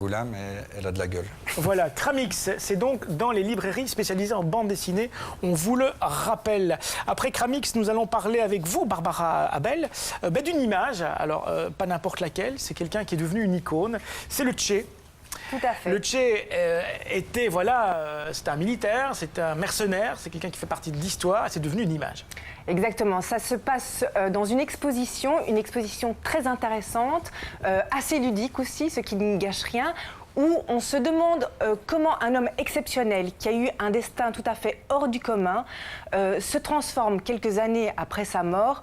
Là, mais elle a de la gueule. Voilà, Cramix, c'est donc dans les librairies spécialisées en bande dessinée, on vous le rappelle. Après Cramix, nous allons parler avec vous, Barbara Abel, d'une image, alors pas n'importe laquelle, c'est quelqu'un qui est devenu une icône, c'est le Che. Tout à fait. Le Che était, voilà, c'était un militaire, c'est un mercenaire, c'est quelqu'un qui fait partie de l'histoire, c'est devenu une image. Exactement, ça se passe dans une exposition très intéressante, assez ludique aussi, ce qui ne gâche rien, où on se demande comment un homme exceptionnel, qui a eu un destin tout à fait hors du commun, se transforme quelques années après sa mort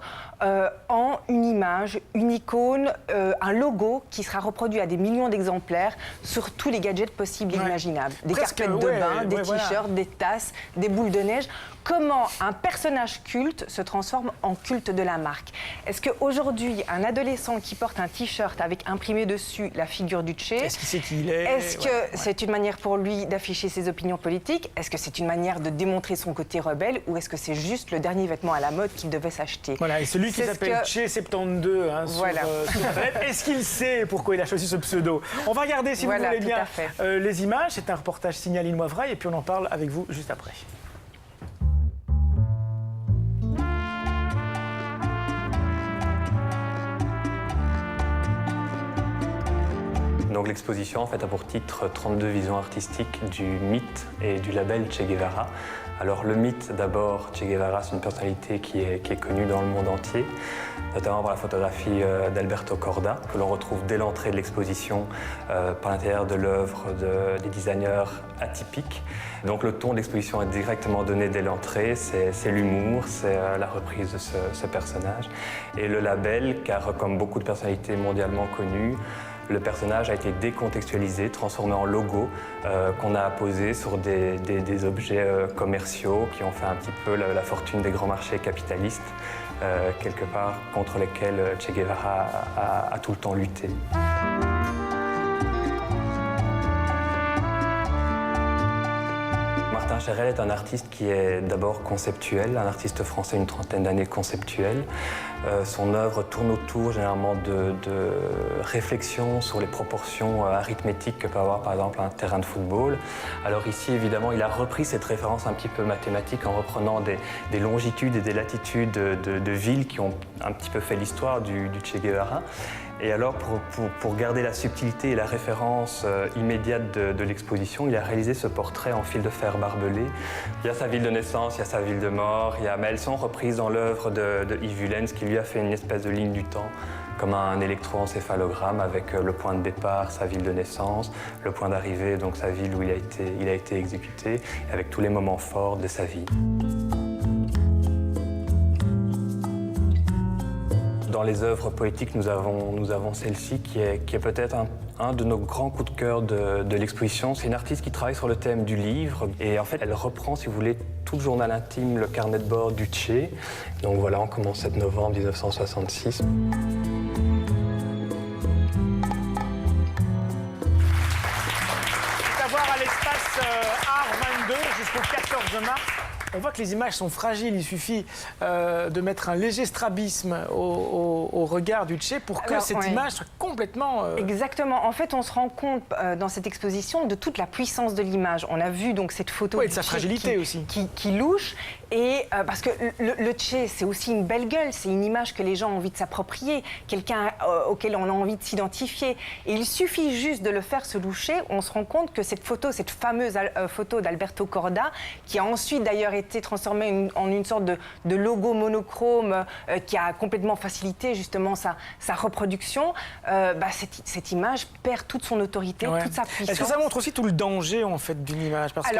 en une image, une icône, un logo qui sera reproduit à des millions d'exemplaires sur tous les gadgets possibles et imaginables. Des carpettes de bain, des t-shirts, des tasses, des boules de neige. Comment un personnage culte se transforme en culte de la marque. Est-ce qu'aujourd'hui, un adolescent qui porte un t-shirt avec imprimé dessus la figure du Che, est-ce qu'il sait qui il est? Est-ce que c'est une manière pour lui d'afficher ses opinions politiques? Est-ce que c'est une manière de démontrer son côté rebelle? Ou est-ce que c'est juste le dernier vêtement à la mode qu'il devait s'acheter? Voilà, et celui qui s'appelle Che 72 voilà. sur Internet, est-ce qu'il sait pourquoi il a choisi ce pseudo? On va regarder, si vous voulez bien, les images. C'est un reportage Signal Ilmoivraille, et puis on en parle avec vous juste après. Donc l'exposition en fait a pour titre 32 visions artistiques du mythe et du label Che Guevara. Alors le mythe d'abord, Che Guevara c'est une personnalité qui est connue dans le monde entier, notamment par la photographie d'Alberto Corda, que l'on retrouve dès l'entrée de l'exposition par l'intérieur de l'œuvre des designers atypiques. Donc le ton de l'exposition est directement donné dès l'entrée, c'est l'humour, c'est la reprise de ce personnage. Et le label, car comme beaucoup de personnalités mondialement connues, le personnage a été décontextualisé, transformé en logo qu'on a apposé sur des objets commerciaux qui ont fait un petit peu la fortune des grands marchés capitalistes, quelque part contre lesquels Che Guevara a tout le temps lutté. Martin Cherel est un artiste qui est d'abord conceptuel, un artiste français une trentaine d'années conceptuel. Son œuvre tourne autour généralement de réflexions sur les proportions arithmétiques que peut avoir par exemple un terrain de football. Alors ici évidemment il a repris cette référence un petit peu mathématique en reprenant des longitudes et des latitudes de villes qui ont un petit peu fait l'histoire du Che Guevara. Et alors, pour garder la subtilité et la référence immédiate de l'exposition, il a réalisé ce portrait en fil de fer barbelé. Il y a sa ville de naissance, il y a sa ville de mort, mais elles sont reprises dans l'œuvre de Yves Willems, qui lui a fait une espèce de ligne du temps, comme un électroencéphalogramme avec le point de départ, sa ville de naissance, le point d'arrivée, donc sa ville où il a été exécuté, avec tous les moments forts de sa vie. Dans les œuvres poétiques, nous avons celle-ci qui est peut-être un de nos grands coups de cœur de l'exposition. C'est une artiste qui travaille sur le thème du livre et en fait elle reprend, si vous voulez, tout le journal intime, le carnet de bord du Che. Donc voilà, on commence 7 novembre 1966. C'est à voir à l'espace Art 22 jusqu'au 14 mars. On voit que les images sont fragiles, il suffit de mettre un léger strabisme au regard du Che pour que cette image soit complètement... Exactement. En fait, on se rend compte dans cette exposition de toute la puissance de l'image. On a vu donc cette photo de sa fragilité aussi. Qui louche. Et parce que le Che, c'est aussi une belle gueule, c'est une image que les gens ont envie de s'approprier, quelqu'un auquel on a envie de s'identifier. Et il suffit juste de le faire se loucher, on se rend compte que cette fameuse photo d'Alberto Corda, qui a ensuite d'ailleurs été transformée en une sorte de logo monochrome qui a complètement facilité justement sa reproduction, cette image perd toute son autorité, toute sa puissance. Est-ce que ça montre aussi tout le danger en fait d'une image? Parce que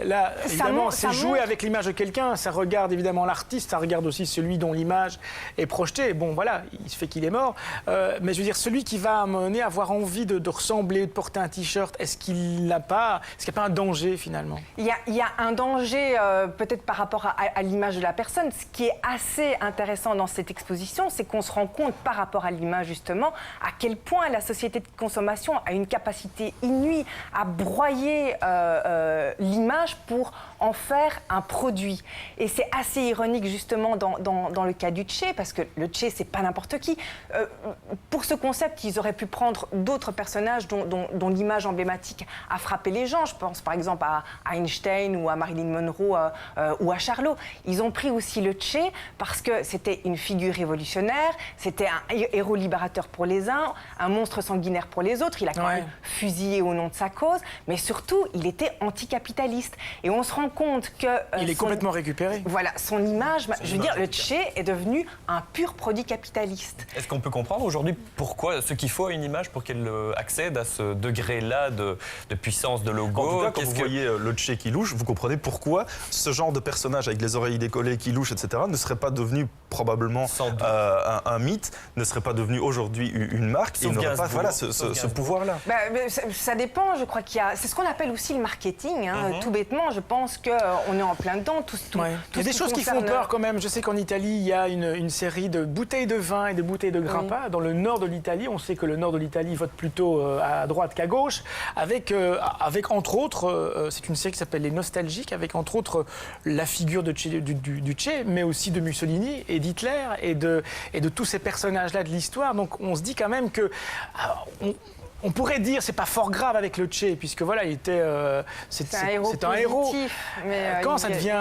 là, évidemment, c'est jouer avec l'image de quelqu'un. Ça regarde évidemment l'artiste, ça regarde aussi celui dont l'image est projetée. Bon, voilà, il se fait qu'il est mort. Mais je veux dire, celui qui va amener à avoir envie de ressembler, de porter un t-shirt, est-ce qu'il n'y a pas un danger finalement? Il y a un danger peut-être par rapport à l'image de la personne. Ce qui est assez intéressant dans cette exposition, c'est qu'on se rend compte par rapport à l'image justement à quel point la société de consommation a une capacité inouïe à broyer l'image pour en faire un produit. Et c'est assez ironique justement dans le cas du Che, parce que le Che, c'est pas n'importe qui. Pour ce concept, ils auraient pu prendre d'autres personnages dont l'image emblématique a frappé les gens. Je pense par exemple à Einstein ou à Marilyn Monroe ou à Charlot. Ils ont pris aussi le Che parce que c'était une figure révolutionnaire, c'était un héros libérateur pour les uns, un monstre sanguinaire pour les autres. Il a quand même fusillé au nom de sa cause, mais surtout, il était anticapitaliste. Et on se rend compte que... il est complètement récupéré. Voilà, son image, je veux dire, le Che est devenu un pur produit capitaliste. Est-ce qu'on peut comprendre aujourd'hui pourquoi, ce qu'il faut à une image pour qu'elle accède à ce degré-là de puissance de logo? En tout cas, quand vous voyez le Che qui louche, vous comprenez pourquoi ce genre de personnage avec les oreilles décollées qui louche, etc., ne serait pas devenu probablement un mythe, ne serait pas devenu aujourd'hui une marque, et n'aurait pas ce pouvoir-là. Ça dépend, je crois qu'il y a... C'est ce qu'on appelle aussi le marketing, tout bêtement. Je pense qu'on est en plein dedans. Il y a des choses qui font peur quand même. Je sais qu'en Italie, il y a une série de bouteilles de vin et de bouteilles de grappa. Dans le nord de l'Italie, on sait que le nord de l'Italie vote plutôt à droite qu'à gauche, avec entre autres, c'est une série qui s'appelle Les Nostalgiques, avec entre autres la figure du Che, mais aussi de Mussolini et d'Hitler et de tous ces personnages-là de l'histoire. Donc on se dit quand même que... On pourrait dire c'est pas fort grave avec le Che, puisque voilà, il était c'est un héros. Mais quand ça devient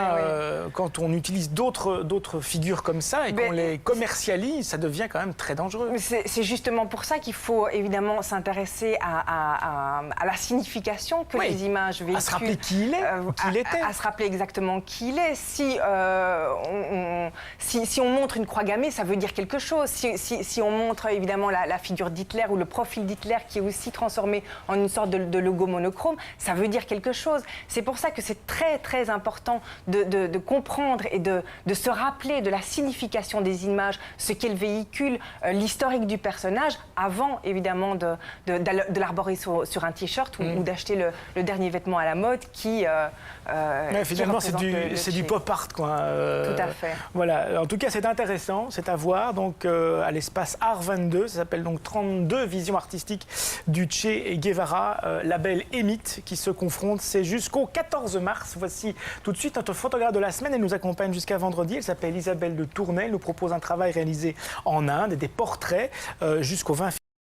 quand on utilise d'autres figures comme ça et qu'on les commercialise, ça devient quand même très dangereux. C'est justement pour ça qu'il faut évidemment s'intéresser à la signification que les images véhiculent. À se rappeler qui il est, qui il était. À se rappeler exactement qui il est. Si on montre une croix gammée, ça veut dire quelque chose. Si on montre évidemment la figure d'Hitler ou le profil d'Hitler qui est aussi transformé en une sorte de logo monochrome, ça veut dire quelque chose. C'est pour ça que c'est très très important de comprendre et de se rappeler de la signification des images, ce qu'elles véhiculent, l'historique du personnage, avant évidemment de l'arborer sur un t-shirt ou d'acheter le dernier vêtement à la mode qui... finalement, c'est du pop art, quoi. Tout à fait. Voilà. En tout cas, c'est intéressant, c'est à voir. Donc, à l'espace Art 22, ça s'appelle donc 32 visions artistiques du Che et Guevara, label Emit, qui se confrontent. C'est jusqu'au 14 mars. Voici tout de suite notre photographe de la semaine. Elle nous accompagne jusqu'à vendredi. Elle s'appelle Isabelle de Tournai. Elle nous propose un travail réalisé en Inde et des portraits jusqu'au 20